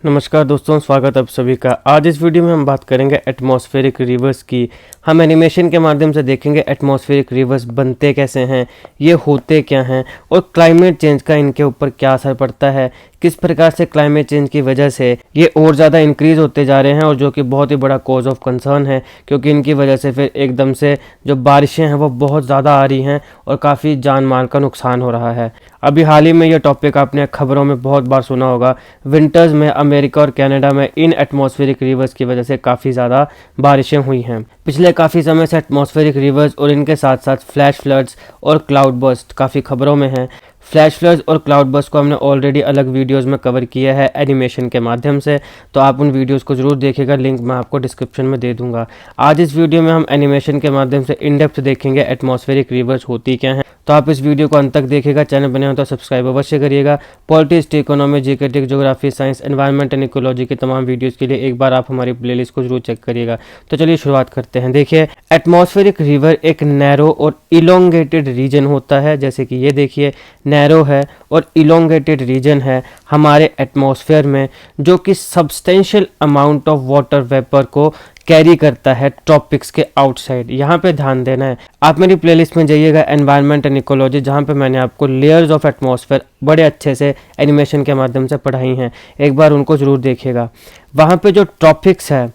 नमस्कार दोस्तों, स्वागत है आप सभी का। आज इस वीडियो में हम बात करेंगे एटमॉस्फेरिक रिवर्स की। हम एनिमेशन के माध्यम से देखेंगे एटमॉस्फेरिक रिवर्स बनते कैसे हैं, ये होते क्या हैं और क्लाइमेट चेंज का इनके ऊपर क्या असर पड़ता है, किस प्रकार से क्लाइमेट चेंज की वजह से ये और ज़्यादा इंक्रीज़ होते जा रहे हैं और जो कि बहुत ही बड़ा कॉज ऑफ कंसर्न है, क्योंकि इनकी वजह से फिर एकदम से जो बारिशें हैं वो बहुत ज़्यादा आ रही हैं और काफ़ी जान माल का नुकसान हो रहा है। अभी हाल ही में ये टॉपिक आपने खबरों में बहुत बार सुना होगा। विंटर्स में अमेरिका और कनाडा में इन एटमॉस्फेरिक रिवर्स की वजह से काफ़ी ज़्यादा बारिशें हुई हैं। पिछले काफ़ी समय से एटमॉस्फेरिक रिवर्स और इनके साथ साथ फ्लैश फ्लड्स और क्लाउड बर्स्ट काफ़ी खबरों में हैं। फ्लैश फ्लड्स और क्लाउड बर्स्ट को हमने ऑलरेडी अलग वीडियोस में कवर किया है एनिमेशन के माध्यम से, तो आप उन वीडियोस को ज़रूर देखिएगा, लिंक मैं आपको डिस्क्रिप्शन में दे दूंगा। आज इस वीडियो में हम एनिमेशन के माध्यम से इन डेप्थ देखेंगे एटमॉस्फेरिक रिवर्स होती क्या हैं। तो आप इस वीडियो को अंत तक देखिएगा। चैनल बने हो तो सब्सक्राइब अवश्य करिएगा। Politics, economy, GK, geography, science, environment and ecology के तमाम वीडियोस के लिए एक बार आप हमारी प्लेलिस्ट को जरूर चेक करिएगा। तो चलिए शुरुआत करते हैं। देखिए, एटमॉस्फेरिक रिवर एक नैरो और इलोंगेटेड रीजन होता है। जैसे कि ये देखिए, नैरो है और इलोंगेटेड रीजन है हमारे एटमॉस्फेयर में, जो कि substantial amount of water vapour को कैरी करता है ट्रॉपिक्स के आउटसाइड। यहाँ पे ध्यान देना है। आप मेरी प्लेलिस्ट में जाइएगा एनवायरनमेंट एंड इकोलॉजी, जहाँ पे मैंने आपको लेयर्स ऑफ एटमॉस्फेयर बड़े अच्छे से एनिमेशन के माध्यम से पढ़ाई हैं, एक बार उनको ज़रूर देखिएगा। वहाँ पे जो ट्रॉपिक्स है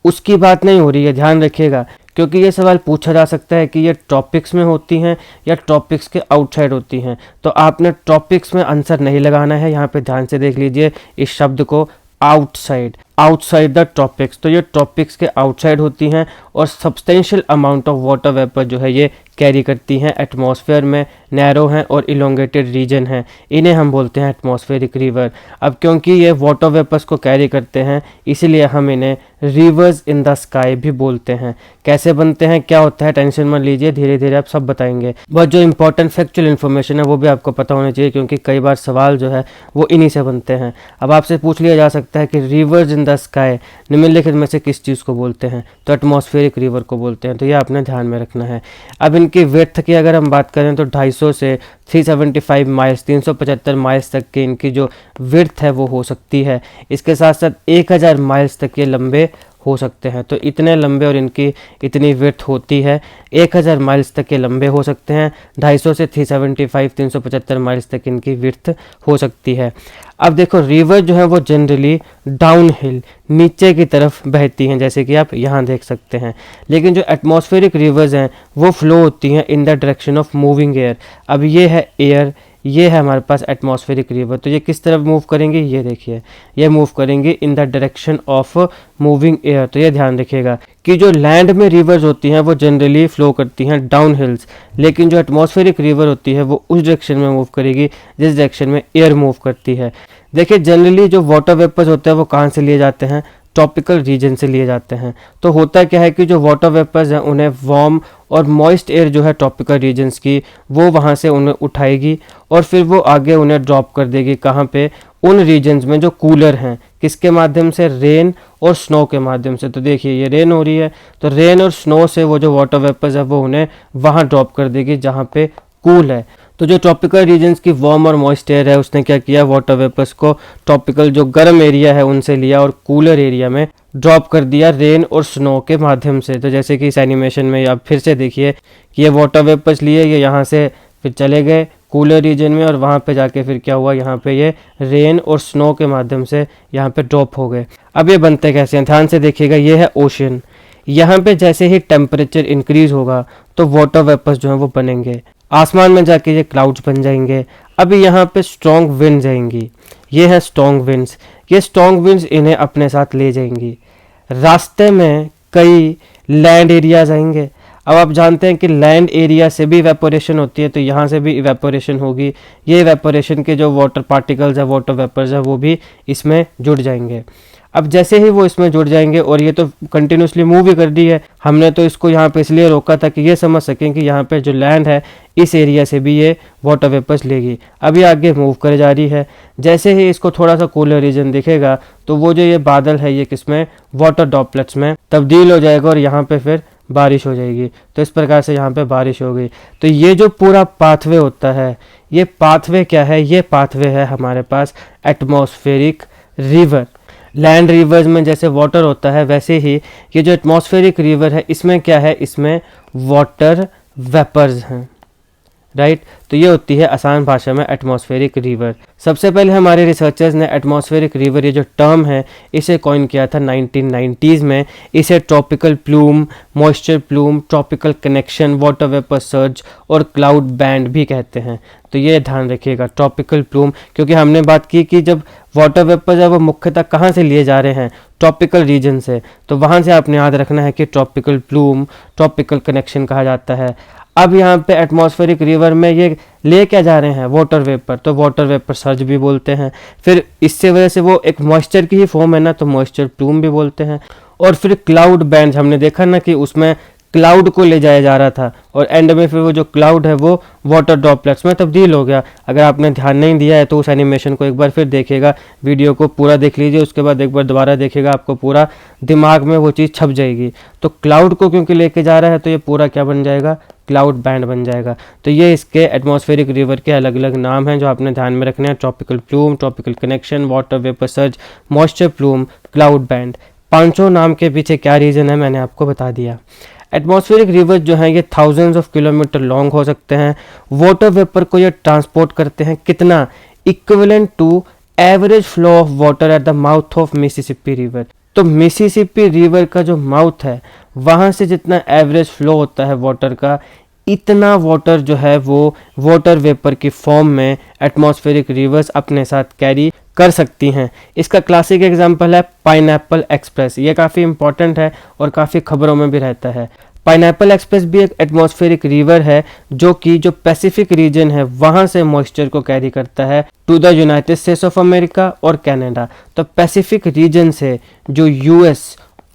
उसकी बात नहीं हो रही है, ध्यान रखिएगा, क्योंकि ये सवाल पूछा जा सकता है कि ये ट्रॉपिक्स में होती हैं या ट्रॉपिक्स के आउटसाइड होती हैं। तो आपने ट्रॉपिक्स में आंसर नहीं लगाना है। यहाँ पे ध्यान से देख लीजिए इस शब्द को, आउटसाइड, आउटसाइड द ट्रॉपिक्स। तो ये ट्रॉपिक्स के आउटसाइड होती हैं और substantial amount of water vapour जो है ये कैरी करती हैं एटमॉस्फेयर में, नैरो हैं और इलोंगेटेड रीजन हैं। इन्हें हम बोलते हैं एटमॉस्फेरिक रिवर। अब क्योंकि ये वाटर वेपर्स को कैरी करते हैं, इसीलिए हम इन्हें रिवर्स इन द स्काई भी बोलते हैं। कैसे बनते हैं, क्या होता है, टेंशन मत लीजिए, धीरे धीरे आप सब बताएंगे। बट जो इंपॉर्टेंट फैक्चुअल इन्फॉर्मेशन है वो भी आपको पता होना चाहिए, क्योंकि कई बार सवाल जो है वो इन्हीं से बनते हैं। अब आपसे पूछ लिया जा सकता है कि रिवर्स इन द स्काई निम्नलिखित में से किस चीज़ को बोलते हैं, तो एटमॉस्फेरिक रिवर को बोलते हैं। तो ये आपने ध्यान में रखना है। अब इनकी विड्थ की अगर हम बात करें तो 250 से 375 माइल्स, 375 माइल्स तक की इनकी जो विड्थ है वो हो सकती है। इसके साथ साथ 1000 माइल्स तक ये लंबे हो सकते हैं। तो इतने लंबे और इनकी इतनी विड्थ होती है, 1000 माइल्स तक के लंबे हो सकते हैं। 250 से 375, 375 माइल्स तक इनकी विड्थ हो सकती है। अब देखो, रिवर जो है वो जनरली डाउन हिल, नीचे की तरफ बहती हैं, जैसे कि आप यहाँ देख सकते हैं। लेकिन जो एटमॉस्फेरिक रिवर्स हैं वो फ्लो होती हैं in the direction of moving air. अब ये है एयर, ये है हमारे पास एटमॉस्फेरिक रिवर। तो ये किस तरफ मूव करेंगे, ये देखिए, ये मूव करेंगे in the direction of moving air. तो ये ध्यान रखिएगा कि जो लैंड में रिवर्स होती हैं वो जनरली फ्लो करती हैं डाउन हिल्स, लेकिन जो एटमॉस्फेरिक रिवर होती है वो उस डायरेक्शन में मूव करेगी जिस डायरेक्शन में एयर मूव करती है। देखिए, जनरली जो वाटर वेपर्स होते हैं वो कहाँ से लिए जाते हैं, ट्रॉपिकल रीजन से लिए जाते हैं। तो होता क्या है कि जो वाटर वेपर्स हैं उन्हें वार्म और मॉइस्ट एयर जो है ट्रॉपिकल रीजन्स की, वो वहाँ से उन्हें उठाएगी और फिर वो आगे उन्हें ड्रॉप कर देगी। कहाँ पे, उन रीजन्स में जो कूलर हैं। किसके माध्यम से, रेन और स्नो के माध्यम से। तो देखिए, ये रेन हो रही है, तो रेन और स्नो से वो जो वाटर वेपर्स है वो उन्हें वहाँ ड्रॉप कर देगी जहाँ पे कूल है। तो जो ट्रॉपिकल रीजन्स की वार्म और मॉइस्ट एयर है उसने क्या किया, वाटर वेपर्स को ट्रॉपिकल जो गर्म एरिया है उनसे लिया और कूलर एरिया में ड्रॉप कर दिया रेन और स्नो के माध्यम से। तो जैसे कि इस एनिमेशन में आप फिर से देखिए कि ये वाटर वेपर्स लिए, ये यहाँ से फिर चले गए कूलर रीजन में और वहाँ पे जाके फिर क्या हुआ, यहाँ पे ये रेन और स्नो के माध्यम से यहाँ पे ड्रॉप हो गए। अब ये बनते कैसे हैं, ध्यान से देखिएगा। ये है ओशन। यहाँ पे जैसे ही टेम्परेचर इंक्रीज होगा तो वाटर वेपर्स जो हैं वो बनेंगे, आसमान में जाके ये क्लाउड्स बन जाएंगे। अभी यहाँ पे स्ट्रॉन्ग विंड्स आएंगी, ये है स्ट्रॉन्ग विंड्स। ये स्ट्रॉन्ग विंड्स इन्हें अपने साथ ले जाएंगी। रास्ते में कई लैंड एरियाज आएंगे। अब आप जानते हैं कि लैंड एरिया से भी इवेपोरेशन होती है, तो यहाँ से भी इवेपोरेशन होगी। ये इवेपोरेशन के जो वाटर पार्टिकल्स है, वाटर वेपर्स है, वो भी इसमें जुड़ जाएंगे। अब जैसे ही वो इसमें जुड़ जाएंगे, और ये तो कंटिन्यूसली मूव भी कर रही है, हमने तो इसको यहाँ पे इसलिए रोका था कि ये समझ सकें कि यहाँ पे जो लैंड है इस एरिया से भी ये वाटर वेपर्स लेगी। अब ये आगे मूव कर जा रही है। जैसे ही इसको थोड़ा सा कूलर रीजन दिखेगा तो वो जो ये बादल है ये किसमें, वाटर ड्रॉपलेट्स में तब्दील हो जाएगा और यहाँ पे फिर बारिश हो जाएगी। तो इस प्रकार से यहाँ पे बारिश हो गई। तो ये जो पूरा पाथवे होता है, ये पाथवे क्या है, ये पाथवे है हमारे पास एटमॉस्फेरिक रिवर। लैंड रिवर्स में जैसे वाटर होता है, वैसे ही ये जो एटमॉस्फेरिक रिवर है इसमें क्या है, इसमें वाटर वेपर्स हैं, राइट। तो ये होती है आसान भाषा में एटमॉस्फेरिक रिवर। सबसे पहले हमारे रिसर्चर्स ने एटमॉस्फेरिक रिवर ये जो टर्म है इसे कॉइन किया था 1990s में। इसे tropical plume, moisture plume, tropical connection, water vapour surge और क्लाउड बैंड भी कहते हैं। तो ये ध्यान रखिएगा, ट्रॉपिकल प्लूम, क्योंकि हमने बात की कि जब वाटर वेपर है वो मुख्यतः कहाँ से लिए जा रहे हैं, ट्रॉपिकल रीजन से, तो वहाँ से आपने याद रखना है कि ट्रॉपिकल प्लूम, ट्रॉपिकल कनेक्शन कहा जाता है। अब यहाँ पे एटमॉस्फेरिक रिवर में ये ले क्या जा रहे हैं, वाटर वेपर, तो वाटर वेपर सर्ज भी बोलते हैं। फिर इससे वजह से वो एक मॉइस्चर की ही फॉर्म है ना, तो मॉइस्चर प्लूम भी बोलते हैं। और फिर क्लाउड बैंड, हमने देखा ना कि उसमें क्लाउड को ले जाया जा रहा था और एंड में फिर वो जो क्लाउड है वो वाटर ड्रॉपलेट्स में तब्दील हो गया। अगर आपने ध्यान नहीं दिया है तो उस एनिमेशन को एक बार फिर देखिएगा, वीडियो को पूरा देख लीजिए, उसके बाद एक बार दोबारा देखिएगा, आपको पूरा दिमाग में वो चीज़ छप जाएगी। तो क्लाउड को क्योंकि लेके जा रहा है तो ये पूरा क्या बन जाएगा, क्लाउड बैंड बन जाएगा। तो ये इसके एटमॉस्फेरिक रिवर के अलग अलग नाम हैं जो आपने ध्यान में रखने हैं, tropical plume, tropical connection, water vapour surge, moisture plume, cloud band. पांचों नाम के पीछे क्या रीज़न है मैंने आपको बता दिया। एटमॉस्फेरिक रिवर्स जो हैं ये थाउजेंड्स ऑफ किलोमीटर लॉन्ग हो सकते हैं। वाटर वेपर को ये ट्रांसपोर्ट करते हैं कितना, equivalent to average flow of water at the mouth of Mississippi river. तो मिसिसिपी रिवर का जो माउथ है वहाँ से जितना एवरेज फ्लो होता है वाटर का, इतना वाटर जो है वो वाटर वेपर की फॉर्म में एटमॉस्फेरिक रिवर्स अपने साथ कैरी कर सकती हैं। इसका क्लासिक एग्जांपल है पाइनएप्पल एक्सप्रेस। ये काफ़ी इंपॉर्टेंट है और काफ़ी खबरों में भी रहता है। पाइनएप्पल एक्सप्रेस भी एक एटमॉस्फेरिक रिवर है जो कि जो पैसिफिक रीजन है वहाँ से मॉइस्चर को कैरी करता है to the United States of America और कनाडा। तो पैसिफिक रीजन से जो यूएस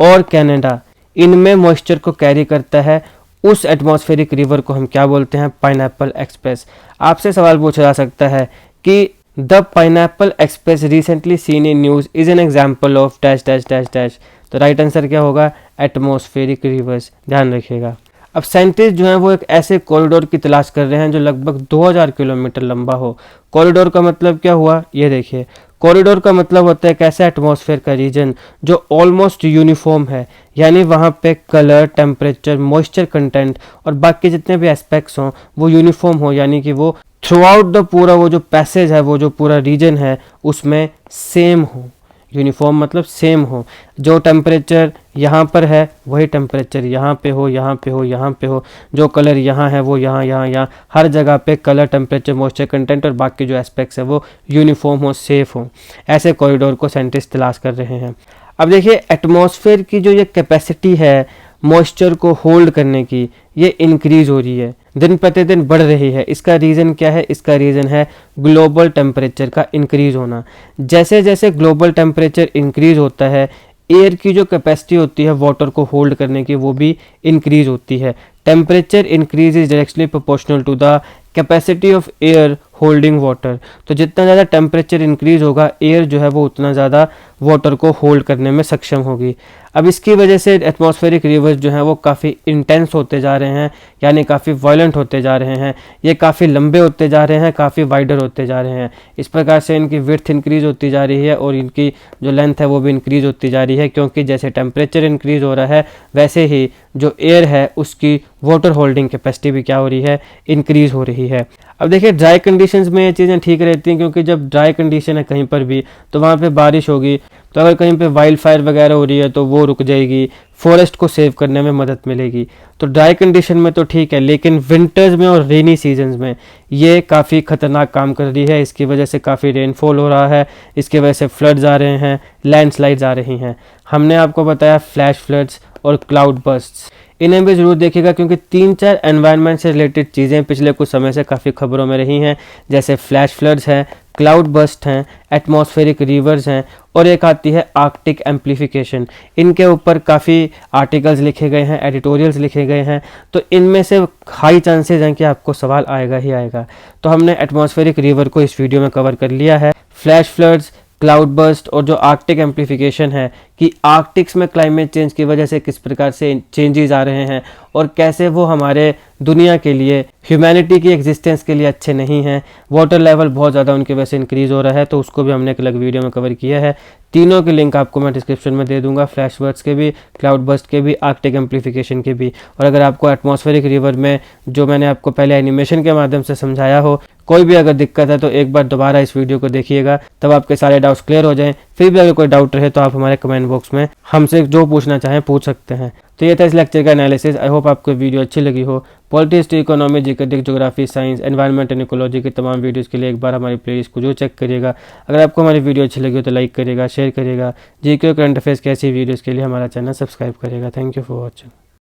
और कनाडा इनमें मॉइस्चर को कैरी करता है, उस एटमॉस्फेरिक रिवर को हम क्या बोलते हैं, पाइनएप्पल एक्सप्रेस। आपसे सवाल पूछा जा सकता है कि the pineapple express recently seen in news is an example of dash dash dash dash. तो राइट आंसर क्या होगा, एटमॉस्फेरिक रिवर्स। ध्यान रखिएगा। अब साइंटिस्ट जो हैं वो एक ऐसे कॉरिडोर की तलाश कर रहे हैं जो लगभग 2000 किलोमीटर लंबा हो। कॉरिडोर का मतलब क्या हुआ, ये देखिए, कॉरिडोर का मतलब होता है एक ऐसा एटमॉस्फेयर का रीजन जो ऑलमोस्ट यूनिफॉर्म है, यानी वहाँ पे कलर, टेम्परेचर, मॉइस्चर कंटेंट और बाकी जितने भी एस्पेक्ट्स हों वो यूनिफॉर्म हो, यानी कि वो थ्रू आउट द पूरा वो जो पैसेज है, वो जो पूरा रीजन है उसमें सेम हो। यूनिफॉर्म मतलब सेम हो, जो टेम्परेचर यहाँ पर है वही टेम्परेचर यहाँ पे हो, यहाँ पे हो, यहाँ पे हो, जो कलर यहाँ है वो यहाँ यहाँ यहाँ, हर जगह पे कलर, टेम्परेचर, मॉइस्चर कंटेंट और बाकी जो एस्पेक्ट्स है वो यूनिफॉर्म हो, सेफ हो। ऐसे कॉरिडोर को साइंटिस्ट तलाश कर रहे हैं। अब देखिए, एटमॉस्फेयर की जो ये कैपेसिटी है मॉइस्चर को होल्ड करने की, ये इंक्रीज हो रही है, दिन प्रतिदिन बढ़ रही है। इसका रीज़न क्या है, इसका रीज़न है ग्लोबल टेम्परेचर का इंक्रीज होना। जैसे जैसे ग्लोबल टेम्परेचर इंक्रीज होता है, एयर की जो कैपेसिटी होती है वाटर को होल्ड करने की वो भी इंक्रीज होती है। Temperature increase is directly proportional to the capacity of air holding water. तो जितना ज़्यादा टेम्परेचर इंक्रीज होगा, एयर जो है वो उतना ज़्यादा वाटर को होल्ड करने में सक्षम होगी। अब इसकी वजह से एटमॉस्फेरिक रिवर्स जो हैं वो काफ़ी इंटेंस होते जा रहे हैं, यानी काफ़ी वायलेंट होते जा रहे हैं। ये काफ़ी लंबे होते जा रहे हैं, काफ़ी वाइडर होते जा रहे हैं। इस प्रकार से इनकी विड्थ इंक्रीज होती जा रही है और इनकी जो लेंथ है वो भी इंक्रीज होती जा रही है, क्योंकि जैसे टेम्परेचर इंक्रीज हो रहा है वैसे ही जो एयर है उसकी वाटर होल्डिंग कैपेसिटी भी क्या हो रही है, इंक्रीज हो रही है। अब देखिए, ड्राई कंडीशंस में ये चीज़ें ठीक रहती हैं, क्योंकि जब ड्राई कंडीशन है कहीं पर भी तो वहाँ पे बारिश होगी, तो अगर कहीं पे वाइल्ड फायर वगैरह हो रही है तो वो रुक जाएगी, फॉरेस्ट को सेव करने में मदद मिलेगी। तो ड्राई कंडीशन में तो ठीक है, लेकिन विंटर्स में और रेनी सीजन्स में ये काफ़ी ख़तरनाक काम कर रही है। इसकी वजह से काफ़ी रेनफॉल हो रहा है, इसकी वजह से फ्लड्स आ रहे हैं, लैंडस्लाइड्स आ रही हैं। हमने आपको बताया फ्लैश फ्लड्स और क्लाउड बर्स्ट्स, इन्हें भी ज़रूर देखिएगा, क्योंकि 3-4 एनवायरनमेंट से रिलेटेड चीज़ें पिछले कुछ समय से काफ़ी खबरों में रही हैं, जैसे फ्लैश फ्लड्स हैं, क्लाउड बर्स्ट हैं, एटमॉस्फेरिक रिवर्स हैं और एक आती है आर्कटिक एम्प्लीफिकेशन। इनके ऊपर काफ़ी आर्टिकल्स लिखे गए हैं, एडिटोरियल्स लिखे गए हैं, तो इनमें से हाई चांसेस हैं कि आपको सवाल आएगा ही आएगा। तो हमने एटमॉस्फेरिक रिवर को इस वीडियो में कवर कर लिया है। फ्लैश फ्लड्स, क्लाउड बर्स्ट और जो आर्कटिक एम्प्लीफिकेशन है कि आर्कटिक्स में क्लाइमेट चेंज की वजह से किस प्रकार से चेंजेस आ रहे हैं और कैसे वो हमारे दुनिया के लिए, ह्यूमैनिटी की एग्जिस्टेंस के लिए अच्छे नहीं हैं। वाटर लेवल बहुत ज़्यादा उनकी वजह से इंक्रीज़ हो रहा है, तो उसको भी हमने एक अलग वीडियो में कवर किया है। तीनों के लिंक आपको मैं डिस्क्रिप्शन में दे दूंगा, फ्लैश वर्ड्स के भी, क्लाउड बर्स्ट के भी, आर्कटिक एम्प्लीफिकेशन के भी। और अगर आपको एटमॉस्फेरिक रिवर में जो मैंने आपको पहले एनिमेशन के माध्यम से समझाया हो, कोई भी अगर दिक्कत है तो एक बार दोबारा इस वीडियो को देखिएगा, तब आपके सारे डाउट्स क्लियर हो जाएं। फिर भी अगर कोई डाउट रहे तो आप हमारे कमेंट बॉक्स में हमसे जो पूछना चाहें पूछ सकते हैं। तो ये था इस लेक्चर का एनालिसिस। आई होप आपको वीडियो अच्छी लगी हो। पॉलिटी, हिस्ट्री, इकोनॉमी, जीकेटिक, geography, science, environment and ecology की तमाम वीडियोस के लिए एक बार हमारी प्लेलिस्ट को जो चेक करिएगा। अगर आपको हमारी वीडियो अच्छी लगी हो तो लाइक करिएगा, शेयर करिएगा। जीके और करंट अफेयर्स की ऐसी वीडियोज़ के लिए हमारा चैनल सब्सक्राइब करिएगा। Thank you for watching.